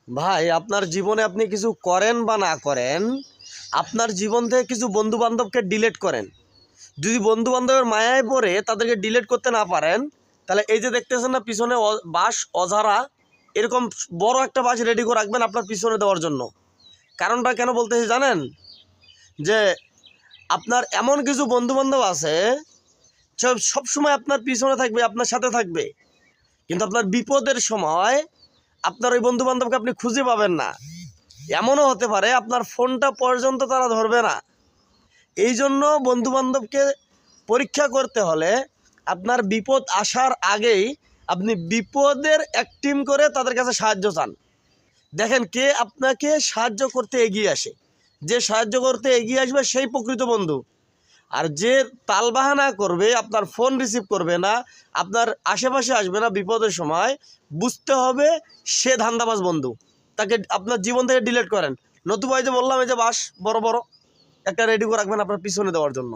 ভাই আপনার জীবনে আপনি কিছু করেন বা না করেন, আপনার জীবন থেকে কিছু বন্ধু বান্ধবকে ডিলিট করেন। যদি বন্ধু বান্ধবের মায়ায় পড়ে তাদেরকে ডিলিট করতে না পারেন, তাহলে এই যে দেখতেছেন না পিছনে বাঁশ অজারা, এরকম বড় একটা বাঁশ রেডি করে রাখবেন আপনার পিছনে দেওয়ার জন্য। কারণটা কেন বলতেছি জানেন? যে আপনার এমন কিছু বন্ধু বান্ধব আছে সব সময় আপনার পিছনে থাকবে, আপনার সাথে থাকবে, কিন্তু আপনার বিপদের সময় আপনার ওই বন্ধু বান্ধবকে আপনি খুঁজে পাবেন না। এমনও হতে পারে আপনার ফোনটা পর্যন্ত তারা ধরবে না। এই জন্য বন্ধুবান্ধবকে পরীক্ষা করতে হলে আপনার বিপদ আসার আগেই আপনি বিপদের অ্যাক্টিং করে তাদের কাছে সাহায্য চান। দেখেন কে আপনাকে সাহায্য করতে এগিয়ে আসে। যে সাহায্য করতে এগিয়ে আসবে সেই প্রকৃত বন্ধু। আর যে তালবাহানা করবে, আপনার ফোন রিসিভ করবে না, আপনার আশেপাশে আসবে না বিপদের সময়, বুঝতে হবে সে ধান্দাবাজ বন্ধু। তাকে আপনার জীবন থেকে ডিলিট করেন। নতুবা এই যে বললাম, এই যে বাস বড় বড় একটা রেডি করে রাখবেন আপনার পিছনে দেওয়ার জন্য।